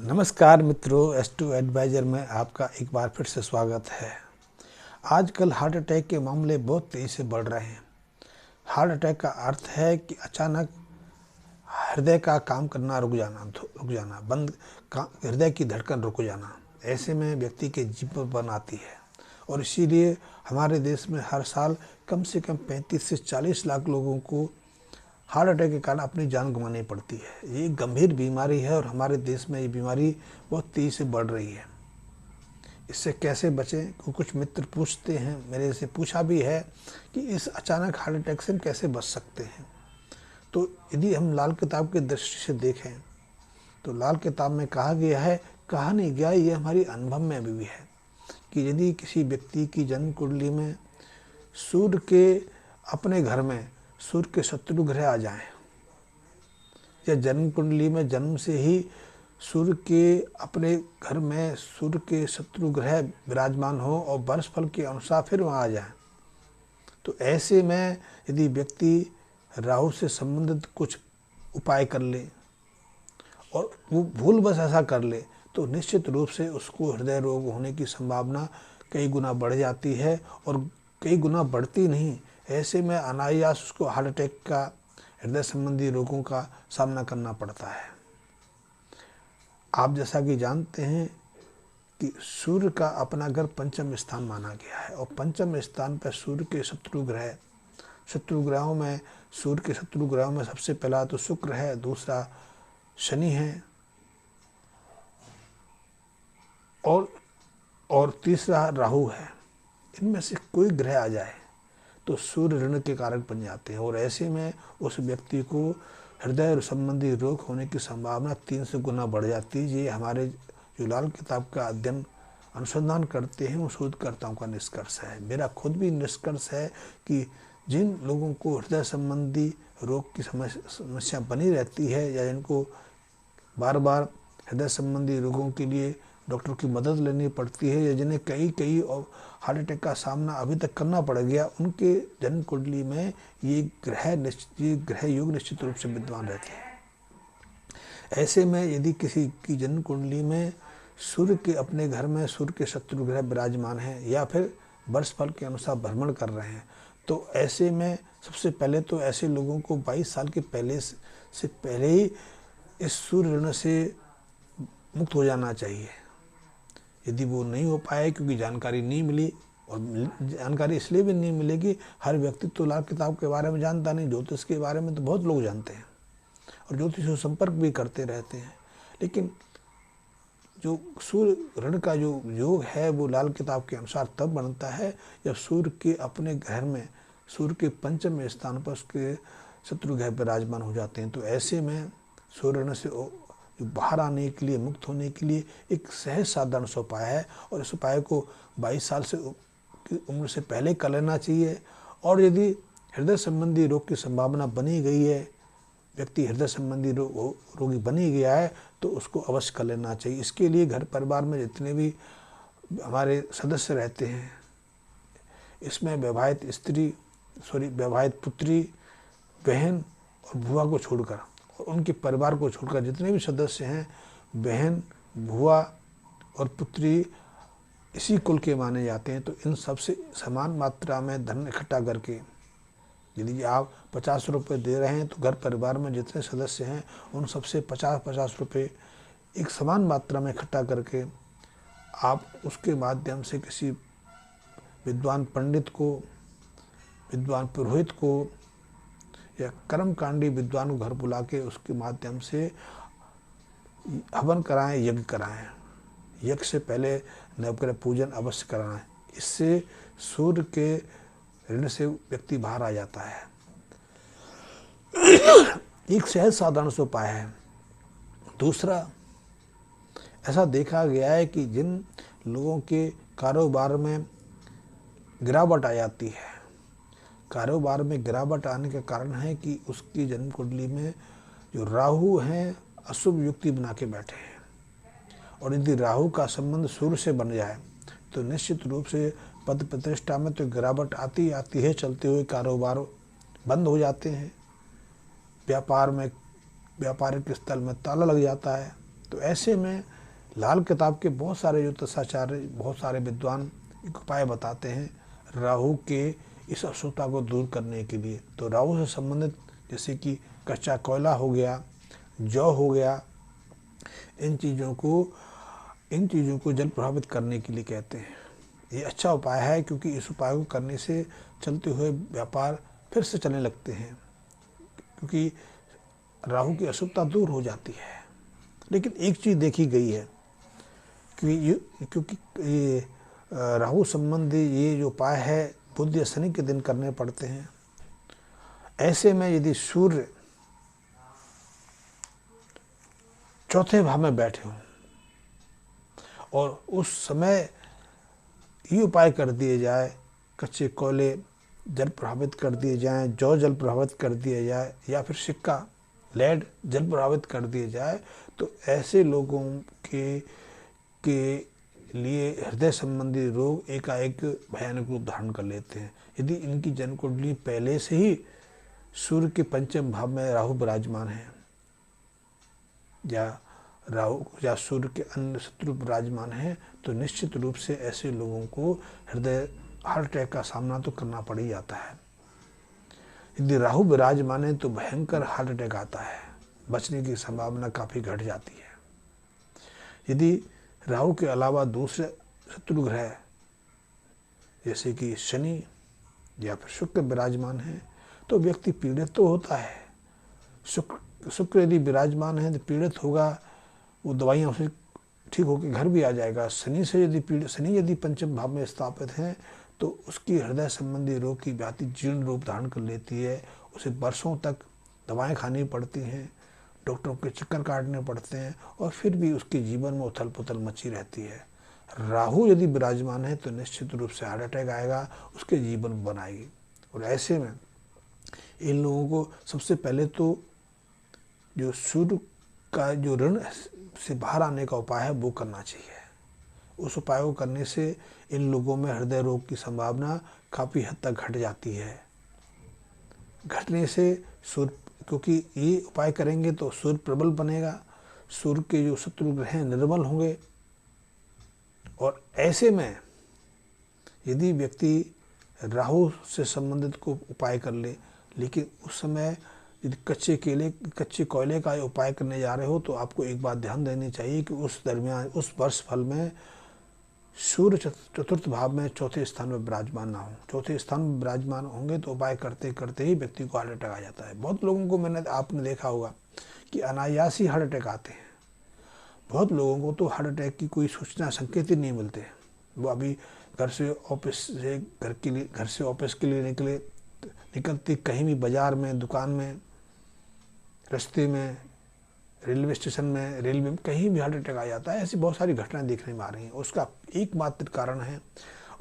नमस्कार मित्रों, S2 adviser में आपका एक बार फिर से स्वागत है। आजकल हार्ट अटैक के मामले बहुत तेज़ी से बढ़ रहे हैं। हार्ट अटैक का अर्थ है कि अचानक हृदय का काम करना रुक जाना, हृदय की धड़कन रुक जाना। ऐसे में व्यक्ति के जीवन पर आती है और इसीलिए हमारे देश में हर साल कम से कम 35 से 40 लाख लोगों को हार्ट अटैक के कारण अपनी जान गंवानी पड़ती है। ये एक गंभीर बीमारी है और हमारे देश में ये बीमारी बहुत तेज़ी से बढ़ रही है। इससे कैसे बचें? कुछ मित्र पूछते हैं, मेरे से पूछा भी है कि इस अचानक हार्ट अटैक से हम कैसे बच सकते हैं। तो यदि हम लाल किताब की दृष्टि से देखें तो लाल किताब में कहा गया है, कहा नहीं गया, ये हमारी अनुभव में अभी भी है कि यदि किसी व्यक्ति की जन्म कुंडली में सूर्य के अपने घर में सूर्य के शत्रु ग्रह आ जाएं, या जन्म कुंडली में जन्म से ही सूर्य के अपने घर में सूर्य के शत्रु ग्रह विराजमान हो और वर्षफल के अनुसार फिर वहाँ आ जाएं, तो ऐसे में यदि व्यक्ति राहु से संबंधित कुछ उपाय कर ले और वो भूलवश ऐसा कर ले तो निश्चित रूप से उसको हृदय रोग होने की संभावना कई गुना बढ़ जाती है और कई गुना बढ़ती नहीं। ऐसे में अनायास उसको हार्ट अटैक का, हृदय संबंधी रोगों का सामना करना पड़ता है। आप जैसा कि जानते हैं कि सूर्य का अपना घर पंचम स्थान माना गया है और पंचम स्थान पर सूर्य के शत्रु ग्रहों में सूर्य के शत्रु ग्रहों में सबसे पहला तो शुक्र है, दूसरा शनि है और तीसरा राहु है। इनमें से कोई ग्रह आ जाए तो सूर्य ऋण के कारक बन जाते हैं और ऐसे में उस व्यक्ति को हृदय संबंधी रोग होने की संभावना 3 से गुना बढ़ जाती है। ये हमारे जो लाल किताब का अध्ययन अनुसंधान करते हैं उन शोधकर्ताओं का निष्कर्ष है। मेरा खुद भी निष्कर्ष है कि जिन लोगों को हृदय संबंधी रोग की समस्या बनी रहती है या जिनको बार बार हृदय संबंधी रोगों के लिए डॉक्टर की मदद लेनी पड़ती है या जिन्हें कई हार्ट अटैक का सामना अभी तक करना पड़ गया, उनके जन्म कुंडली में ये ग्रह योग निश्चित रूप से विद्यमान रहते हैं। ऐसे में यदि किसी की जन्म कुंडली में सूर्य के अपने घर में सूर्य के शत्रु ग्रह विराजमान हैं या फिर वर्षफल के अनुसार भ्रमण कर रहे हैं, तो ऐसे में सबसे पहले तो ऐसे लोगों को 22 साल के पहले ही इस सूर्य ऋण से मुक्त हो जाना चाहिए। यदि वो नहीं हो पाए क्योंकि जानकारी नहीं मिली, और जानकारी इसलिए भी नहीं मिलेगी, हर व्यक्ति तो लाल किताब के बारे में जानता नहीं, ज्योतिष के बारे में तो बहुत लोग जानते हैं और ज्योतिष से संपर्क भी करते रहते हैं, लेकिन जो सूर्य ऋण का जो योग है वो लाल किताब के अनुसार तब बनता है जब सूर्य के अपने घर में सूर्य के पंचम स्थान पर उसके शत्रु ग्रह विराजमान हो जाते हैं। तो ऐसे में सूर्य ऋण से बाहर आने के लिए, मुक्त होने के लिए एक सहज साधारण सा उपाय है और इस उपाय को 22 साल से की उम्र से पहले कर लेना चाहिए। और यदि हृदय संबंधी रोग की संभावना बनी गई है, व्यक्ति हृदय संबंधी रोगी बनी गया है, तो उसको अवश्य कर लेना चाहिए। इसके लिए घर परिवार में जितने भी हमारे सदस्य रहते हैं, इसमें विवाहित पुत्री, बहन और बुआ को छोड़कर और उनके परिवार को छोड़कर जितने भी सदस्य हैं, बहन, बुआ और पुत्री इसी कुल के माने जाते हैं। तो इन सबसे समान मात्रा में धन इकट्ठा करके, यदि आप 50 रुपये दे रहे हैं तो घर परिवार में जितने सदस्य हैं उन सबसे 50-50 रुपये एक समान मात्रा में इकट्ठा करके आप उसके माध्यम से किसी विद्वान पंडित को, विद्वान पुरोहित को या कर्मकांडी विद्वान को घर बुला के उसके माध्यम से हवन कराएं, यज्ञ कराएं। यज्ञ से पहले नवग्रह पूजन अवश्य कराएं। इससे सूर्य के ऋण से व्यक्ति बाहर आ जाता है। एक सहज साधारण सा उपाय है। दूसरा, ऐसा देखा गया है कि जिन लोगों के कारोबार में गिरावट आ जाती है, कारोबार में गिरावट आने का कारण है कि उसकी जन्म कुंडली में जो राहु हैं अशुभ युक्ति बना के बैठे हैं, और यदि राहु का संबंध सूर्य से बन जाए तो निश्चित रूप से पद प्रतिष्ठा में तो गिरावट आती है, चलते हुए कारोबार बंद हो जाते हैं, व्यापारिक स्थल में ताला लग जाता है। तो ऐसे में लाल किताब के बहुत सारे जो तथाचार्य, बहुत सारे विद्वान एक उपाय बताते हैं राहु के इस अशुभता को दूर करने के लिए। तो राहु से संबंधित जैसे कि कच्चा कोयला हो गया, जौ हो गया, इन चीज़ों को जल प्रभावित करने के लिए कहते हैं। ये अच्छा उपाय है क्योंकि इस उपाय को करने से चलते हुए व्यापार फिर से चलने लगते हैं, क्योंकि राहु की अशुभता दूर हो जाती है। लेकिन एक चीज़ देखी गई है क्योंकि ये राहु संबंधी ये जो उपाय है बुध या शनि के दिन करने पड़ते हैं। ऐसे में यदि सूर्य चौथे भाव में बैठे हों और उस समय ये उपाय कर दिए जाए, कच्चे कोयले जल प्रभावित कर दिए जाएं, जौ जल प्रभावित कर दिया जाए, या फिर सिक्का लेड जल प्रभावित कर दिए जाए, तो ऐसे लोगों के लिए हृदय संबंधी रोग एकाएक भयानक रूप धारण कर लेते हैं। यदि इनकी जन्म कुंडली पहले से ही सूर्य के पंचम भाव में राहु विराजमान है, या राहु या सूर्य के अन्य शत्रु विराजमान है, तो निश्चित रूप से ऐसे लोगों को हृदय हार्ट अटैक का सामना तो करना पड़ ही जाता है। यदि राहु विराजमान है तो भयंकर हार्ट अटैक आता है, बचने की संभावना काफ़ी घट जाती है। यदि राहु के अलावा दूसरे शत्रु ग्रह जैसे कि शनि या फिर शुक्र विराजमान है तो व्यक्ति पीड़ित तो होता है। शुक्र यदि विराजमान है तो पीड़ित होगा, वो दवाइयाँ उसे ठीक होकर घर भी आ जाएगा। शनि यदि पंचम भाव में स्थापित हैं तो उसकी हृदय संबंधी रोग की व्याधि जीर्ण रूप धारण कर लेती है। उसे वर्षों तक दवाएं खानी पड़ती हैं, डॉक्टरों के चक्कर काटने पड़ते हैं, और फिर भी उसके जीवन में उथल पुथल मची रहती है। राहु यदि विराजमान है तो निश्चित रूप से हार्ट अटैक आएगा, उसके जीवन बनाएगी। और ऐसे में इन लोगों को सबसे पहले तो जो सूर्य का जो ऋण से बाहर आने का उपाय है वो करना चाहिए। उस उपाय को करने से इन लोगों में हृदय रोग की संभावना काफ़ी हद तक घट जाती है। घटने से सूर्य, क्योंकि ये उपाय करेंगे तो सूर्य प्रबल बनेगा, सूर्य के जो शत्रु ग्रह हैं निर्बल होंगे। और ऐसे में यदि व्यक्ति राहु से संबंधित को उपाय कर ले, लेकिन उस समय यदि कच्चे कोयले का उपाय करने जा रहे हो तो आपको एक बात ध्यान देनी चाहिए कि उस दरमियान उस वर्ष फल में सूर्य चतुर्थ भाव में चौथे स्थान में विराजमान ना हो। चौथे स्थान में विराजमान होंगे तो उपाय करते करते ही व्यक्ति को हार्ट अटैक आ जाता है। बहुत लोगों को आपने देखा होगा कि अनायास ही हार्ट अटैक आते हैं। बहुत लोगों को तो हार्ट अटैक की कोई सूचना संकेत ही नहीं मिलते। वो अभी घर से ऑफिस के लिए निकलते कहीं भी बाजार में, दुकान में, रास्ते में, रेलवे स्टेशन में, रेलवे में, कहीं भी हार्ट अटैक आ जाता है। ऐसी बहुत सारी घटनाएं देखने में आ रही हैं। उसका एकमात्र कारण है,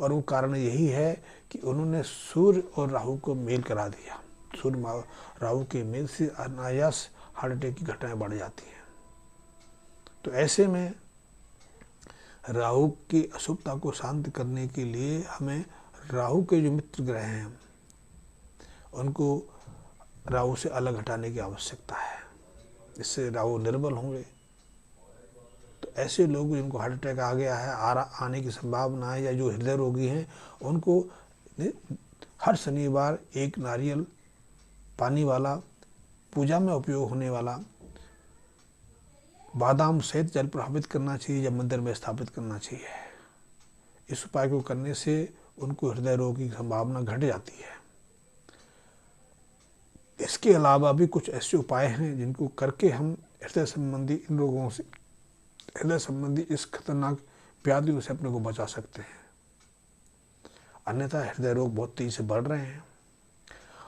और वो कारण यही है कि उन्होंने सूर्य और राहु को मेल करा दिया। सूर्य राहु के मेल से अनायास हार्ट अटैक की घटनाएं बढ़ जाती हैं। तो ऐसे में राहु की अशुभता को शांत करने के लिए हमें राहु के जो मित्र ग्रह हैं उनको राहु से अलग हटाने की आवश्यकता है। इससे राहु निर्बल होंगे। तो ऐसे लोग जिनको हार्ट अटैक आ गया है, आने की संभावना है, या जो हृदय रोगी हैं, उनको हर शनिवार एक नारियल पानी वाला, पूजा में उपयोग होने वाला बादाम सहित जल प्रभावित करना चाहिए या मंदिर में स्थापित करना चाहिए। इस उपाय को करने से उनको हृदय रोग की संभावना घट जाती है। इसके अलावा भी कुछ ऐसे उपाय हैं जिनको करके हम हृदय संबंधी इन रोगों से, हृदय संबंधी इस खतरनाक व्याधियों से अपने को बचा सकते हैं। अन्यथा हृदय रोग बहुत तेजी से बढ़ रहे हैं,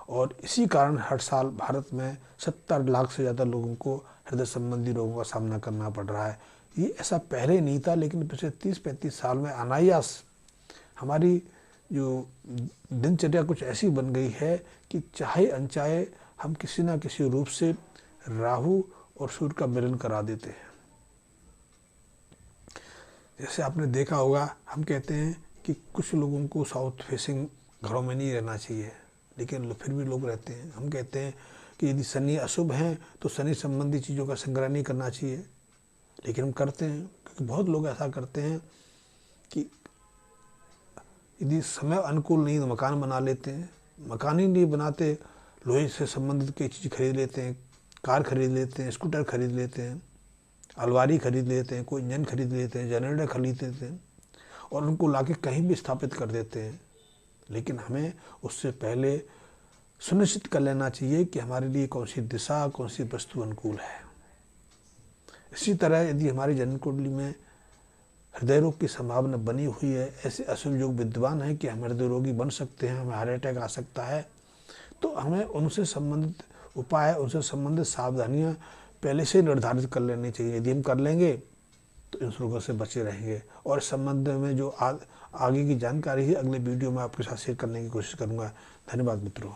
और इसी कारण हर साल भारत में 70 लाख से ज़्यादा लोगों को हृदय संबंधी रोगों का सामना करना पड़ रहा है। ये ऐसा पहले नहीं था, लेकिन पिछले 30-35 साल में अनायास हमारी जो दिनचर्या कुछ ऐसी बन गई है कि चाहे अनचाहे हम किसी ना किसी रूप से राहु और सूर्य का मिलन करा देते हैं। जैसे आपने देखा होगा, हम कहते हैं कि कुछ लोगों को साउथ फेसिंग घरों में नहीं रहना चाहिए, लेकिन फिर भी लोग रहते हैं। हम कहते हैं कि यदि शनि अशुभ हैं तो शनि संबंधी चीज़ों का संग्रह नहीं करना चाहिए। लेकिन हम करते हैं, क्योंकि बहुत लोग ऐसा करते हैं कि यदि समय अनुकूल नहीं तो मकान बना लेते हैं, मकान ही नहीं बनाते, लोहे से संबंधित कई चीज़ खरीद लेते हैं, कार खरीद लेते हैं, स्कूटर खरीद लेते हैं, अलमारी खरीद लेते हैं, कोई इंजन खरीद लेते हैं, जनरेटर खरीद लेते हैं और उनको लाके कहीं भी स्थापित कर देते हैं। लेकिन हमें उससे पहले सुनिश्चित कर लेना चाहिए कि हमारे लिए कौन सी दिशा, कौन सी वस्तु अनुकूल है। इसी तरह यदि हमारी जन्म कुंडली में हृदय रोग की संभावना बनी हुई है, ऐसे अशुभ योग विद्यमान है कि हम हृदय रोगी बन सकते हैं, हमें हार्ट अटैक आ सकता है, तो हमें उनसे संबंधित उपाय, उनसे संबंधित सावधानियां पहले से निर्धारित कर लेनी चाहिए। यदि हम कर लेंगे तो इन रोगों से बचे रहेंगे। और इस संबंध में जो आगे की जानकारी है अगले वीडियो में आपके साथ शेयर करने की कोशिश करूँगा। धन्यवाद मित्रों।